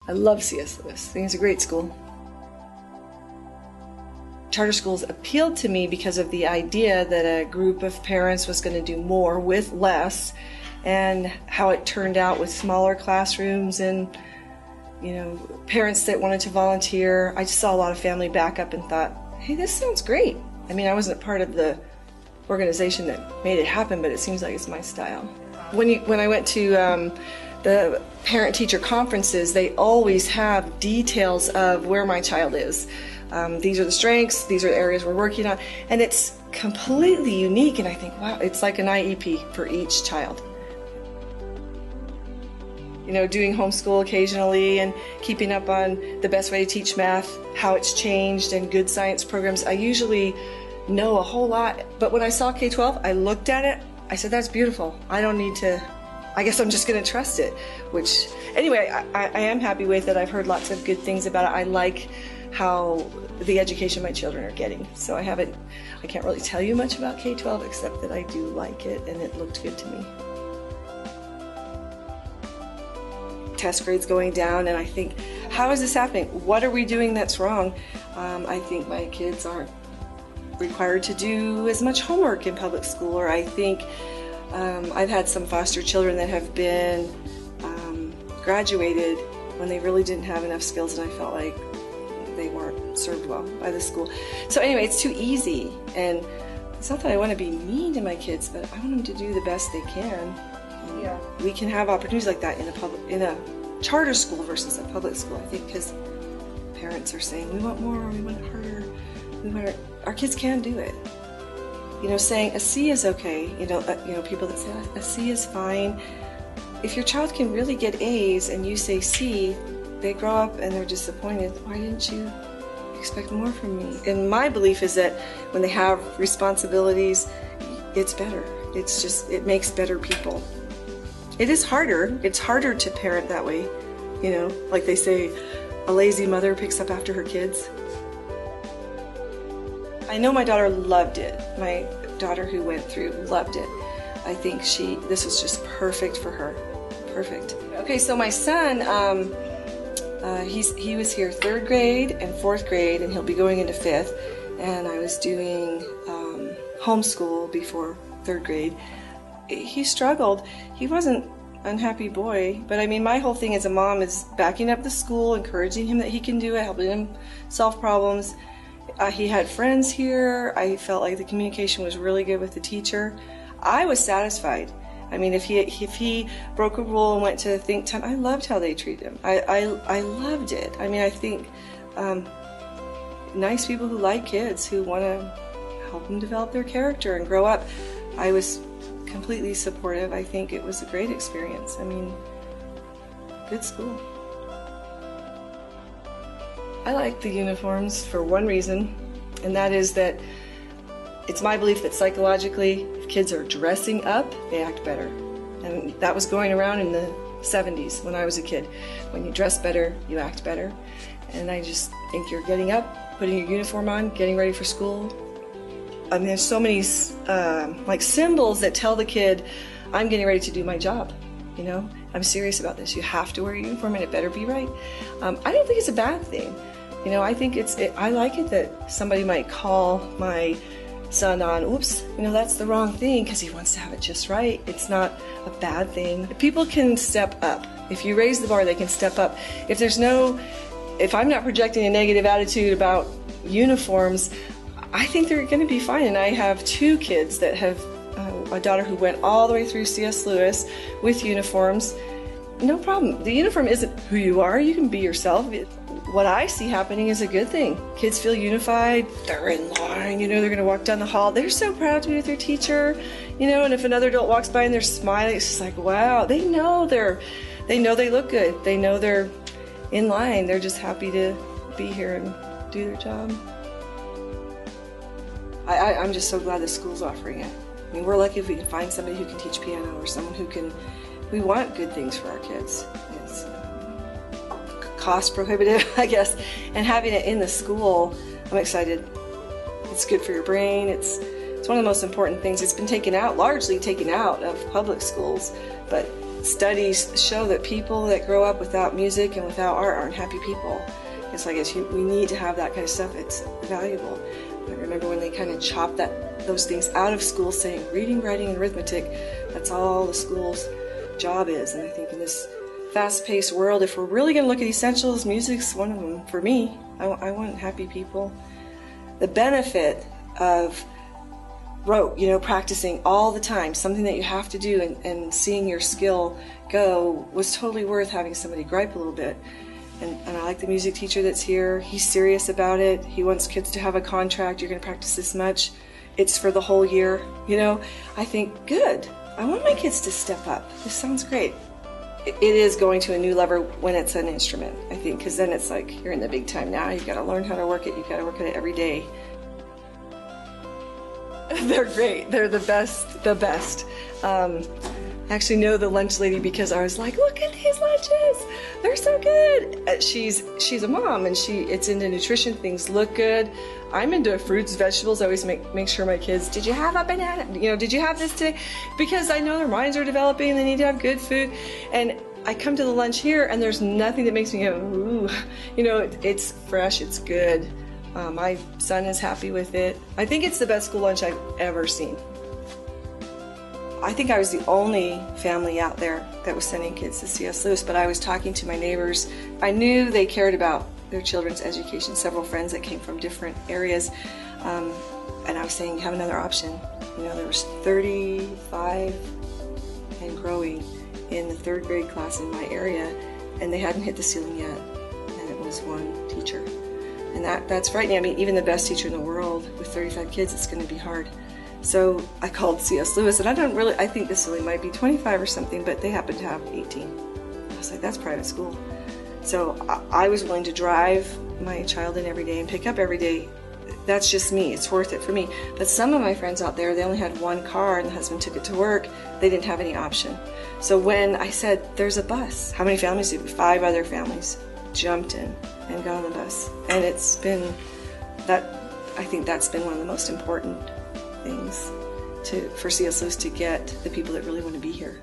I love C.S. Lewis. I think it's a great school. Charter schools appealed to me because of the idea that a group of parents was going to do more with less, and how it turned out with smaller classrooms and, you know, parents that wanted to volunteer. I just saw a lot of family back up and thought, hey, this sounds great. I mean, I wasn't part of the organization that made it happen, but it seems like it's my style. When I went to the parent-teacher conferences, they always have details of where my child is. These are the strengths, these are the areas we're working on, and it's completely unique, and I think, wow, it's like an IEP for each child. You know, doing homeschool occasionally and keeping up on the best way to teach math, how it's changed, and good science programs. I usually know a whole lot, but when I saw K-12, I looked at it, I said, that's beautiful. I don't need to, I guess I'm just going to trust it, which, anyway, I am happy with it. I've heard lots of good things about it. I like how the education my children are getting. So I can't really tell you much about K-12 except that I do like it and it looked good to me. Test grades going down, and I think, how is this happening? What are we doing that's wrong? I think my kids aren't required to do as much homework in public school, or I think I've had some foster children that have been graduated when they really didn't have enough skills, and I felt like they weren't served well by the school. So anyway, it's too easy, and it's not that I want to be mean to my kids, but I want them to do the best they can. Yeah. We can have opportunities like that in a charter school versus a public school, I think, because parents are saying, we want more, we want it harder, our kids can do it. You know, saying a C is okay, you know, people that say a C is fine. If your child can really get A's and you say C, they grow up and they're disappointed. Why didn't you expect more from me? And my belief is that when they have responsibilities, it's better. It's just, it makes better people. It is harder. It's harder to parent that way. You know, like they say, a lazy mother picks up after her kids. I know my daughter loved it. My daughter who went through loved it. I think this was just perfect for her. Perfect. Okay, so my son, he was here 3rd grade and 4th grade, and he'll be going into 5th. And I was doing homeschool before 3rd grade. He struggled. He wasn't an unhappy boy, but I mean, my whole thing as a mom is backing up the school, encouraging him that he can do it, helping him solve problems. He had friends here. I felt like the communication was really good with the teacher. I was satisfied. I mean, if he broke a rule and went to think time, I loved how they treated him. I loved it. I mean, I think nice people who like kids, who want to help them develop their character and grow up. I was completely supportive. I think it was a great experience. I mean, good school. I like the uniforms for one reason, and that is that it's my belief that psychologically, if kids are dressing up, they act better. And that was going around in the 70s when I was a kid. When you dress better, you act better. And I just think you're getting up, putting your uniform on, getting ready for school. I mean, there's so many like symbols that tell the kid, I'm getting ready to do my job. You know, I'm serious about this. You have to wear a uniform and it better be right. I don't think it's a bad thing. You know, I think I like it that somebody might call my son on, oops, you know, that's the wrong thing, because he wants to have it just right. It's not a bad thing. People can step up. If you raise the bar, they can step up. If I'm not projecting a negative attitude about uniforms, I think they're going to be fine. And I have 2 kids that have a daughter who went all the way through C.S. Lewis with uniforms. No problem. The uniform isn't who you are. You can be yourself. What I see happening is a good thing. Kids feel unified. They're in line. You know, they're going to walk down the hall. They're so proud to be with their teacher. You know, and if another adult walks by and they're smiling, it's just like, wow. They know they look good. They know they're in line. They're just happy to be here and do their job. I'm just so glad the school's offering it. I mean, we're lucky if we can find somebody who can teach piano, or someone who can. We want good things for our kids. It's cost prohibitive, I guess, and having it in the school, I'm excited. It's good for your brain. It's one of the most important things. It's been largely taken out of public schools, but studies show that people that grow up without music and without art aren't happy people. It's like we need to have that kind of stuff. It's valuable. I remember when they kind of chopped those things out of school, saying reading, writing, and arithmetic, that's all the school's job is. And I think in this fast-paced world, if we're really going to look at essentials, music's one of them for me. I want happy people. The benefit of rote, practicing all the time, something that you have to do, and seeing your skill go was totally worth having somebody gripe a little bit. And I like the music teacher that's here. He's serious about it. He wants kids to have a contract. You're going to practice this much. It's for the whole year. I think, good. I want my kids to step up. This sounds great. It is going to a new level when it's an instrument, I think, because then it's like you're in the big time now. You've got to learn how to work it. You've got to work at it every day. They're great. They're the best. I actually know the lunch lady because I was like, look at these lunches. They're so good. She's a mom, and it's into nutrition. Things look good. I'm into fruits, vegetables. I always make sure my kids, did you have a banana? Did you have this today? Because I know their minds are developing and they need to have good food. And I come to the lunch here and there's nothing that makes me go, ooh. It's fresh, it's good. My son is happy with it. I think it's the best school lunch I've ever seen. I think I was the only family out there that was sending kids to C.S. Lewis, but I was talking to my neighbors. I knew they cared about their children's education, several friends that came from different areas, and I was saying, have another option. There was 35 and growing in the 3rd grade class in my area, and they hadn't hit the ceiling yet, and it was one teacher. And that's frightening. I mean, even the best teacher in the world, with 35 kids, it's going to be hard. So I called C.S. Lewis, and I think the ceiling might be 25 or something, but they happen to have 18. I was like, that's private school. So I was willing to drive my child in every day and pick up every day. That's just me. It's worth it for me. But some of my friends out there, they only had one car and the husband took it to work. They didn't have any option. So when I said, there's a bus, how many families did we? 5 other families jumped in and got on the bus. And it's been I think that's been one of the most important things for C.S. Lewis, to get the people that really want to be here.